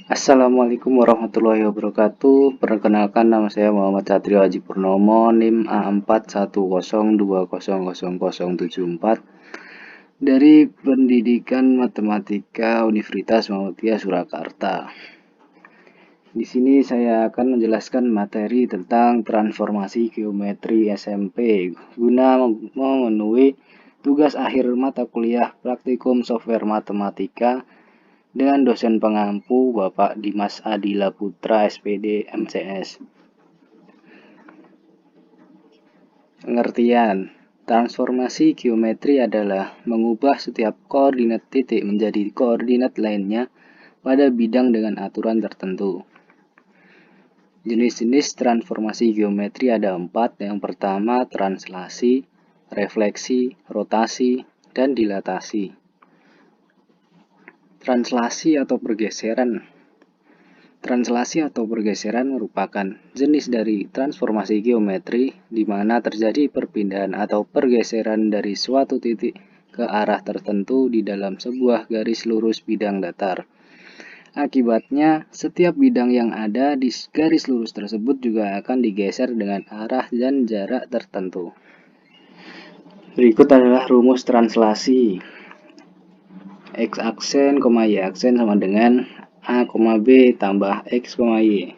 Assalamualaikum warahmatullahi wabarakatuh. Perkenalkan, nama saya Muhammad Satrio Haji Purnomo, NIM A4102000074 dari Pendidikan Matematika Universitas Muhammadiyah Surakarta. Di sini saya akan menjelaskan materi tentang transformasi geometri SMP guna memenuhi tugas akhir mata kuliah praktikum software matematika dengan dosen pengampu Bapak Dimas Adila Putra SPD MCS. Pengertian: transformasi geometri adalah mengubah setiap koordinat titik menjadi koordinat lainnya pada bidang dengan aturan tertentu. Jenis-jenis transformasi geometri ada 4. Yang pertama, translasi, refleksi, rotasi, dan dilatasi. Translasi atau pergeseran. Translasi atau pergeseran merupakan jenis dari transformasi geometri di mana terjadi perpindahan atau pergeseran dari suatu titik ke arah tertentu di dalam sebuah garis lurus bidang datar. Akibatnya, setiap bidang yang ada di garis lurus tersebut juga akan digeser dengan arah dan jarak tertentu. Berikut adalah rumus translasi. X aksen, Y aksen sama dengan A, B tambah X, Y.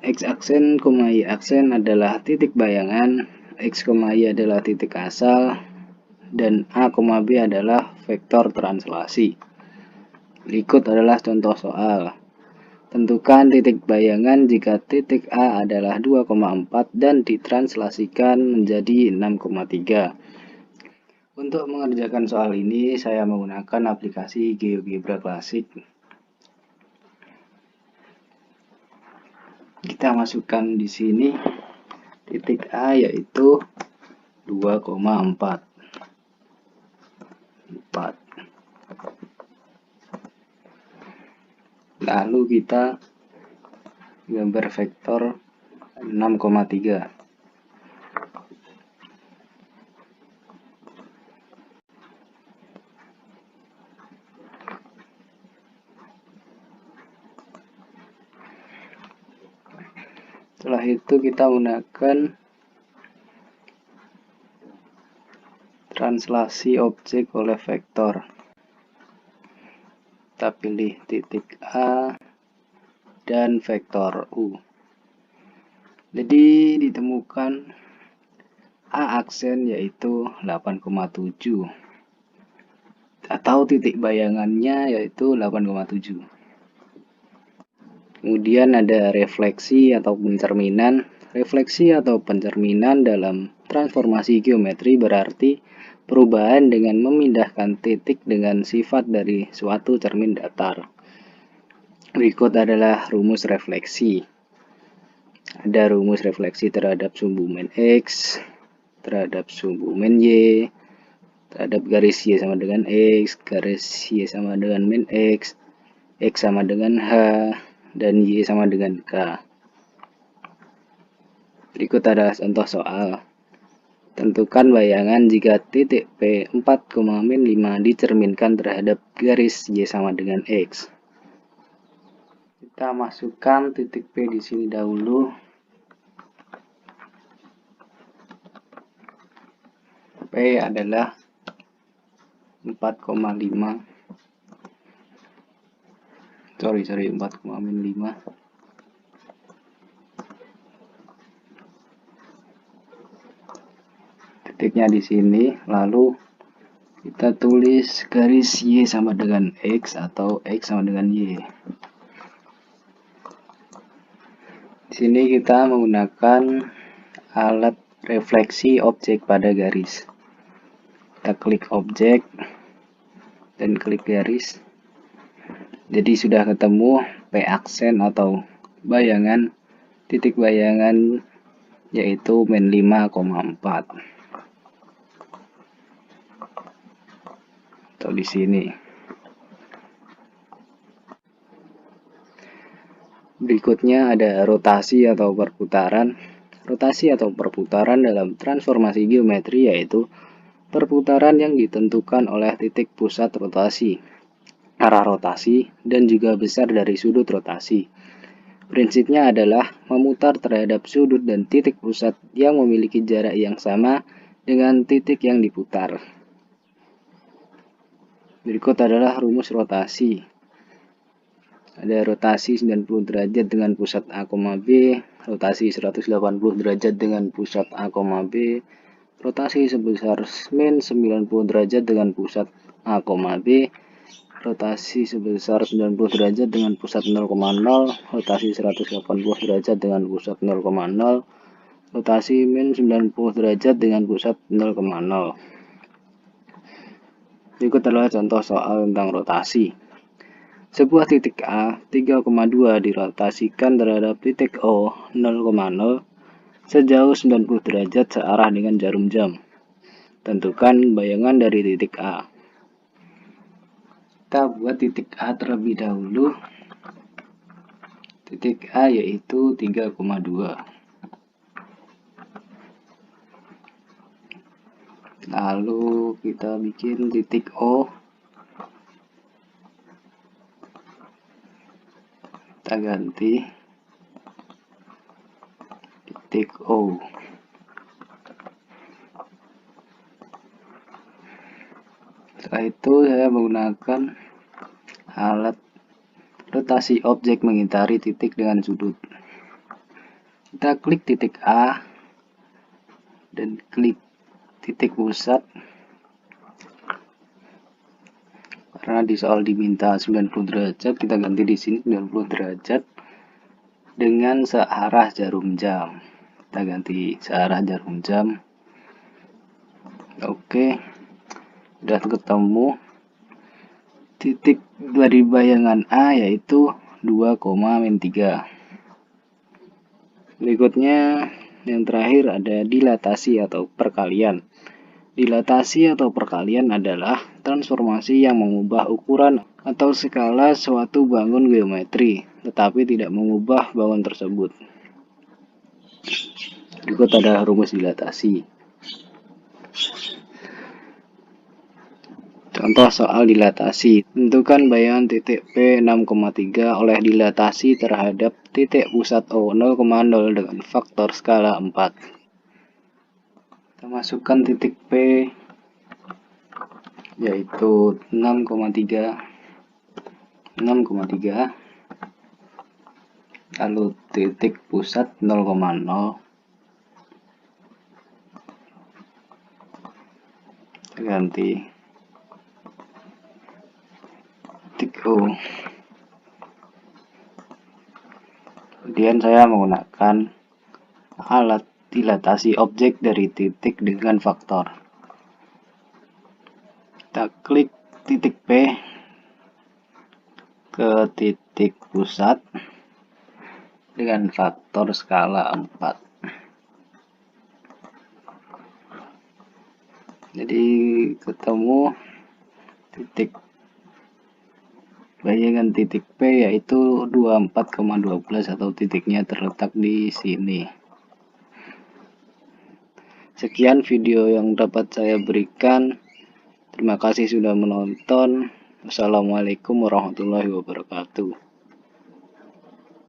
X aksen, Y aksen adalah titik bayangan, X, Y adalah titik asal, dan A, B adalah vektor translasi. Berikut adalah contoh soal. Tentukan titik bayangan jika titik A adalah 2,4 dan ditranslasikan menjadi 6,3. Untuk mengerjakan soal ini, saya menggunakan aplikasi GeoGebra Classic. Kita masukkan di sini titik A yaitu 2,4. Lalu kita gambar vektor 6,3. Setelah itu kita menggunakan translasi objek oleh vektor. Kita pilih titik A dan vektor U. Jadi ditemukan A aksen yaitu 8,7 atau titik bayangannya yaitu 8,7. Kemudian ada refleksi atau pencerminan. Refleksi atau pencerminan dalam transformasi geometri berarti perubahan dengan memindahkan titik dengan sifat dari suatu cermin datar. Berikut adalah rumus refleksi. Ada rumus refleksi terhadap sumbu X, terhadap sumbu Y, terhadap garis Y sama dengan X, garis Y sama dengan X sama dengan H, dan Y sama dengan K. Berikut adalah contoh soal. Tentukan bayangan jika titik P 4,-5 dicerminkan terhadap garis Y sama dengan X. Kita masukkan titik P di sini dahulu. P adalah 4,5. 4,5. Titiknya di sini, lalu kita tulis garis Y sama dengan X atau X sama dengan Y. Di sini kita menggunakan alat refleksi objek pada garis. Kita klik objek dan klik garis. Jadi sudah ketemu P aksen atau bayangan, titik bayangan yaitu min 5,4. Atau di sini. Berikutnya ada rotasi atau perputaran. Rotasi atau perputaran dalam transformasi geometri yaitu perputaran yang ditentukan oleh titik pusat rotasi. arah rotasi, dan juga besar dari sudut rotasi. Prinsipnya adalah memutar terhadap sudut dan titik pusat yang memiliki jarak yang sama dengan titik yang diputar. Berikut adalah rumus rotasi. Ada rotasi 90 derajat dengan pusat A, B, rotasi 180 derajat dengan pusat A, B, rotasi sebesar min 90 derajat dengan pusat A, B, rotasi sebesar 90 derajat dengan pusat 0,0, rotasi 180 derajat dengan pusat 0,0, rotasi min 90 derajat dengan pusat 0,0. Berikut adalah contoh soal tentang rotasi. Sebuah titik A 3,2 dirotasikan terhadap titik O 0,0 sejauh 90 derajat searah dengan jarum jam. Tentukan bayangan dari titik A. Kita buat titik A terlebih dahulu. Titik A yaitu 3,2. Lalu kita bikin titik O. Kita ganti titik O. Setelah itu saya menggunakan alat rotasi objek mengitari titik dengan sudut. Kita klik titik A dan klik titik pusat. Karena di soal diminta 90 derajat, kita ganti di sini 90 derajat dengan searah jarum jam. Kita ganti searah jarum jam. Oke, sudah ketemu titik dari bayangan A yaitu 2,-3. Berikutnya yang terakhir ada dilatasi atau perkalian. Dilatasi atau perkalian adalah transformasi yang mengubah ukuran atau skala suatu bangun geometri, tetapi tidak mengubah bangun tersebut. Berikut ada rumus dilatasi. Contoh soal dilatasi. Tentukan bayangan titik P 6,3 oleh dilatasi terhadap titik pusat O 0,0 dengan faktor skala 4. Kita masukkan titik P yaitu 6,3, lalu titik pusat 0,0, ganti titik O. Kemudian saya menggunakan alat dilatasi objek dari titik dengan faktor. Kita klik titik P ke titik pusat dengan faktor skala 4. Jadi ketemu titik bayangan titik P yaitu 24,12 atau titiknya terletak di sini. Sekian video yang dapat saya berikan. Terima kasih sudah menonton. Wassalamualaikum warahmatullahi wabarakatuh.